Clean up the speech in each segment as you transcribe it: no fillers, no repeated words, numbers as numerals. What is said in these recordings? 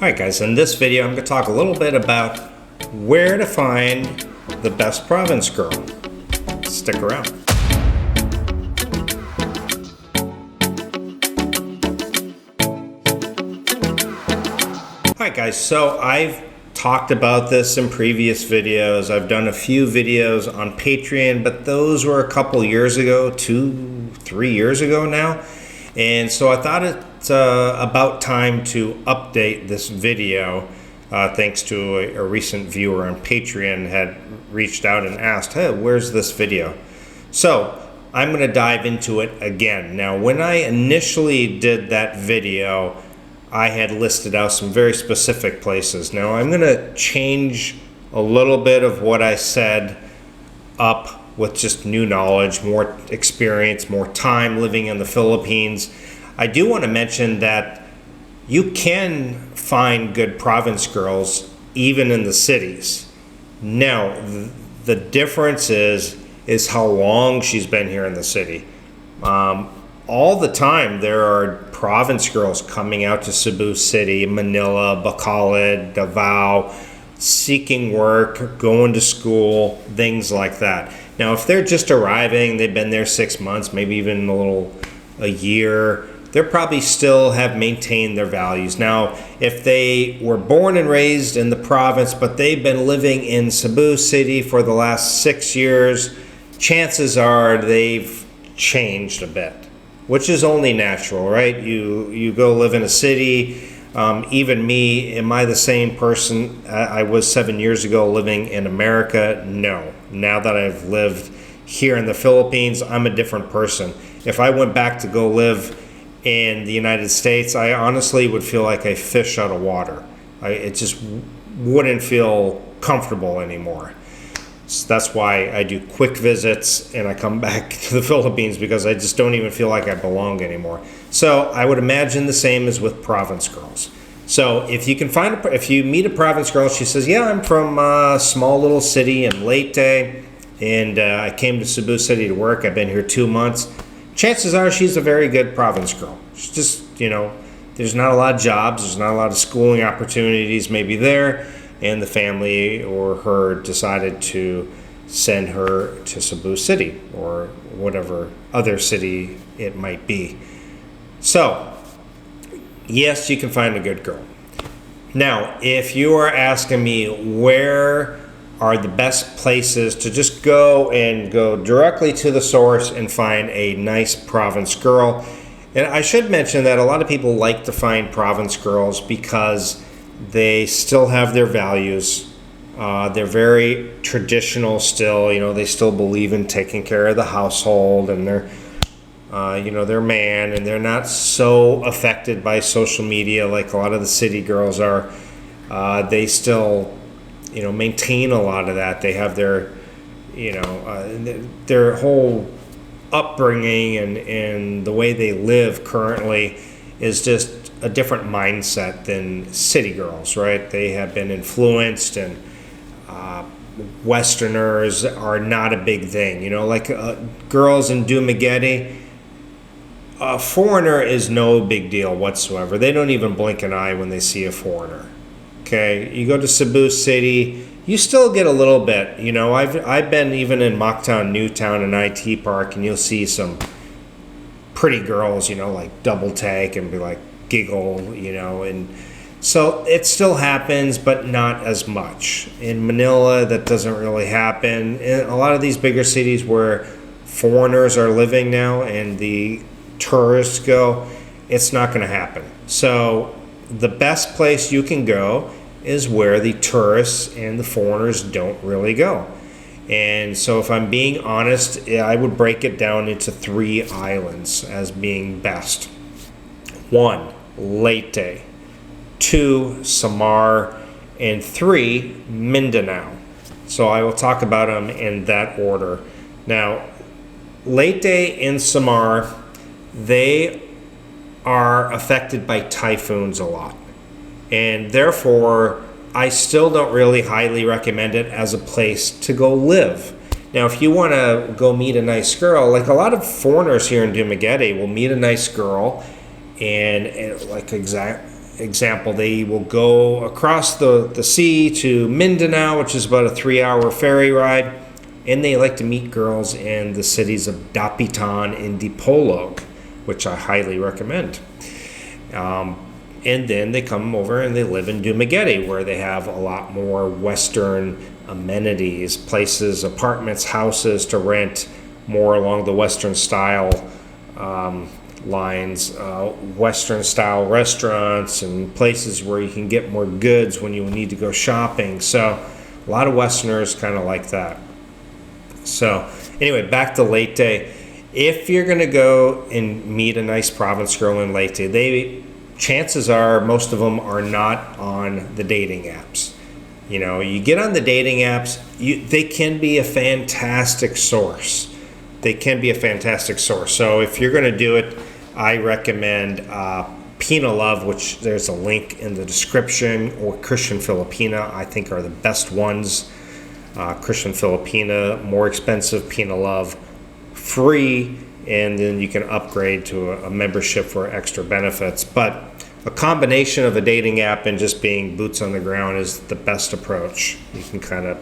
Alright guys, in this video I'm going to talk a little bit about where to find the best province girl. Stick around. Alright guys, so I've talked about this in previous videos. I've done a few videos on Patreon, but those were a couple years ago, 2-3 years ago now. And so I thought it's about time to update this video thanks to a recent viewer on Patreon had reached out and asked, hey, where's this video? So I'm going to dive into it again. Now, when I initially did that video, I had listed out some very specific places. Now I'm going to change a little bit of what I said up with just new knowledge, more experience, more time living in the Philippines. I do want to mention that you can find good province girls even in the cities. Now, the difference is how long she's been here in the city. All the time there are province girls coming out to Cebu City, Manila, Bacolod, Davao, seeking work, going to school, things like that. Now, if they're just arriving, they've been there 6 months, maybe even a year, they probably still have maintained their values. Now, if they were born and raised in the province, but they've been living in Cebu City for the last 6 years, chances are they've changed a bit, which is only natural, right? You go live in a city. Even me, am I the same person I was 7 years ago living in America? No. Now that I've lived here in the Philippines, I'm a different person. If I went back to go live in the United States, I honestly would feel like a fish out of water. It just wouldn't feel comfortable anymore. So that's why I do quick visits and I come back to the Philippines, because I just don't even feel like I belong anymore. So I would imagine the same as with province girls. So if you can if you meet a province girl, she says, yeah, I'm from a small little city in Leyte, and I came to Cebu City to work. I've been here 2 months. Chances are she's a very good province girl. She's just, there's not a lot of jobs. There's not a lot of schooling opportunities maybe there. And the family or her decided to send her to Cebu City or whatever other city it might be. So, yes, you can find a good girl. Now, if you are asking me where are the best places to just go directly to the source and find a nice province girl, and I should mention that a lot of people like to find province girls because they still have their values. They're very traditional still. They still believe in taking care of the household and their man, and they're not so affected by social media like a lot of the city girls are. They still, maintain a lot of that. They have their, their whole upbringing and the way they live currently is just a different mindset than city girls, right? They have been influenced, and Westerners are not a big thing. Girls in Dumaguete, a foreigner is no big deal whatsoever. They don't even blink an eye when they see a foreigner. Okay, you go to Cebu City, you still get a little bit. I've been even in Mocktown, Newtown, and IT Park, and you'll see some pretty girls, like double take and be like, giggle, and so it still happens, but not as much. In Manila, that doesn't really happen. In a lot of these bigger cities where foreigners are living now and the tourists go, it's not going to happen. So the best place you can go is where the tourists and the foreigners don't really go. And so if I'm being honest, I would break it down into 3 islands as being best. 1, Leyte, 2, Samar, and 3, Mindanao. So I will talk about them in that order. Now, Leyte and Samar, they are affected by typhoons a lot. And therefore, I still don't really highly recommend it as a place to go live. Now, if you want to go meet a nice girl, like a lot of foreigners here in Dumaguete will meet a nice girl and example, they will go across the sea to Mindanao, which is about a 3-hour ferry ride, and they like to meet girls in the cities of Dapitan and Dipolog, which I highly recommend. And then they come over and they live in Dumaguete, where they have a lot more Western amenities, places, apartments, houses to rent, more along the Western style lines, Western style restaurants and places where you can get more goods when you need to go shopping. So a lot of Westerners kind of like that. So anyway, back to Leyte. If you're going to go and meet a nice province girl in Leyte, chances are most of them are not on the dating apps. You know, you get on the dating apps, they can be a fantastic source. So if you're going to do it, I recommend Pina Love, which there's a link in the description, or Christian Filipina, I think are the best ones. Christian Filipina, more expensive, Pina Love, free, and then you can upgrade to a membership for extra benefits. But a combination of a dating app and just being boots on the ground is the best approach. You can kind of,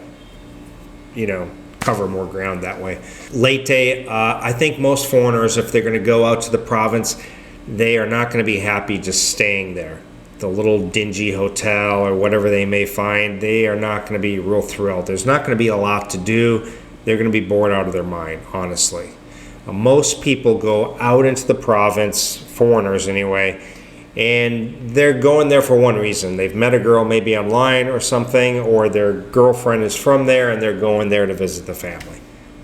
cover more ground that way. Leyte, I think most foreigners, if they're going to go out to the province, they are not going to be happy just staying there. The little dingy hotel or whatever they may find, they are not going to be real thrilled. There's not going to be a lot to do. They're going to be bored out of their mind, honestly. Most people go out into the province, foreigners anyway, and they're going there for one reason. They've met a girl maybe online or something, or their girlfriend is from there and they're going there to visit the family.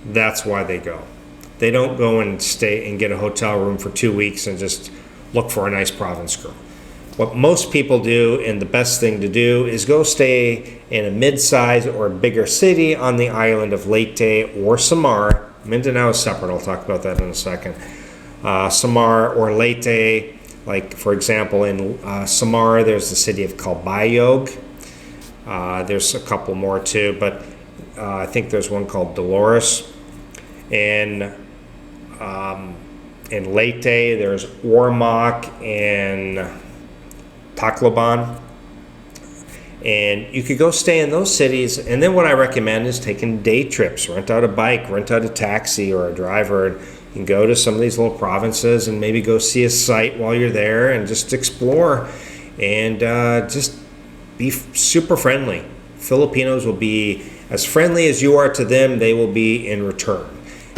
That's why they go. They don't go and stay and get a hotel room for 2 weeks and just look for a nice province girl. What most people do, and the best thing to do, is go stay in a mid-size or bigger city on the island of Leyte or Samar. Mindanao is separate. I'll talk about that in a second. Samar or Leyte. Like, for example, in Samar, there's the city of Calbayog. There's a couple more too, but I think there's one called Dolores. And in Leyte, there's Ormoc and Tacloban. And you could go stay in those cities. And then what I recommend is taking day trips. Rent out a bike, rent out a taxi or a driver, and go to some of these little provinces and maybe go see a site while you're there and just explore and just be super friendly. Filipinos will be as friendly as you are to them, they will be in return.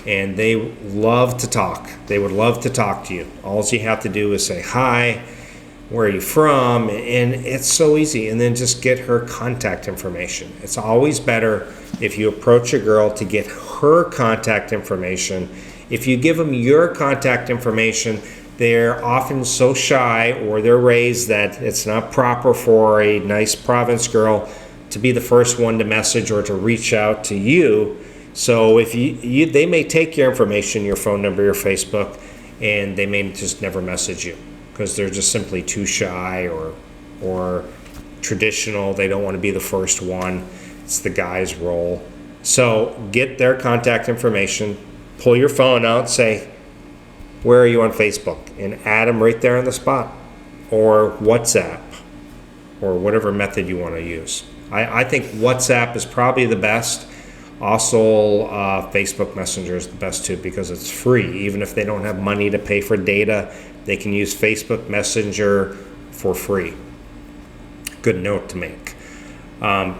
And they love to talk. They would love to talk to you. All you have to do is say, hi, where are you from? And it's so easy. And then just get her contact information. It's always better if you approach a girl to get her contact information. If you give them your contact information, they're often so shy, or they're raised that it's not proper for a nice province girl to be the first one to message or to reach out to you. So if they may take your information, your phone number, your Facebook, and they may just never message you because they're just simply too shy or traditional. They don't want to be the first one. It's the guy's role. So get their contact information. Pull your phone out, say, where are you on Facebook? And add them right there on the spot. Or WhatsApp, or whatever method you want to use. I think WhatsApp is probably the best. Also, Facebook Messenger is the best too because it's free. Even if they don't have money to pay for data, they can use Facebook Messenger for free. Good note to make.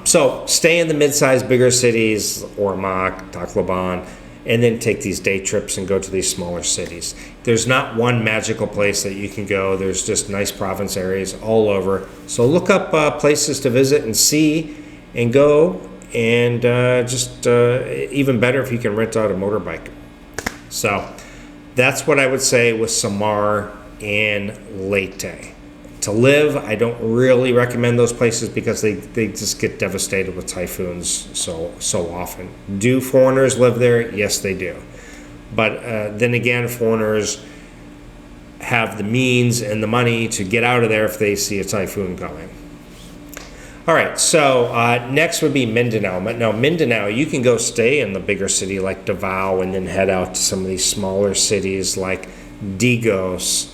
So stay in the mid-sized, bigger cities, Ormoc, Tacloban, and then take these day trips and go to these smaller cities. There's not one magical place that you can go. There's just nice province areas all over. So look up places to visit and see and go, and even better if you can rent out a motorbike. So that's what I would say with Samar and Leyte. To live, I don't really recommend those places because they just get devastated with typhoons so often. Do foreigners live there? Yes, they do. But then again, foreigners have the means and the money to get out of there if they see a typhoon coming. All right, so next would be Mindanao. Now, Mindanao, you can go stay in the bigger city like Davao and then head out to some of these smaller cities like Digos,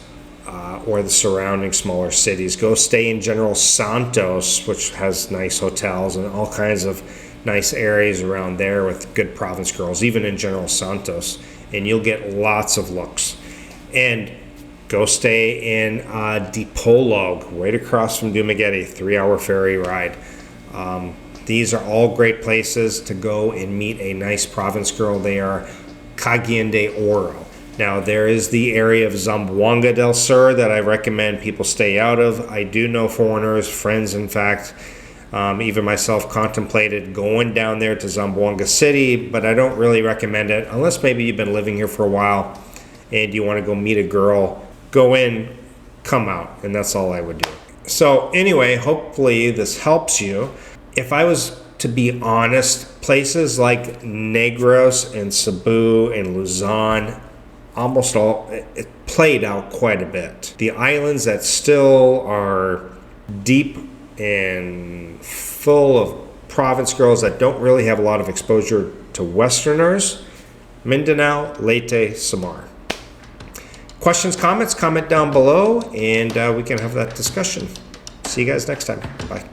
or the surrounding smaller cities. Go stay in General Santos, which has nice hotels and all kinds of nice areas around there with good province girls, even in General Santos, and you'll get lots of looks. And go stay in Dipolog, right across from Dumaguete, 3-hour ferry ride. These are all great places to go and meet a nice province girl. They are Cagayan de Oro. Now, there is the area of Zamboanga del Sur that I recommend people stay out of. I do know foreigners, friends, in fact, even myself contemplated going down there to Zamboanga City, but I don't really recommend it unless maybe you've been living here for a while and you want to go meet a girl. Go in, come out, and that's all I would do. So anyway, hopefully this helps you. If I was to be honest, places like Negros and Cebu and Luzon, almost all, it played out quite a bit. The islands that still are deep and full of province girls that don't really have a lot of exposure to Westerners, Mindanao, Leyte, Samar. Questions, comments, comment down below, and we can have that discussion. See you guys next time. Bye.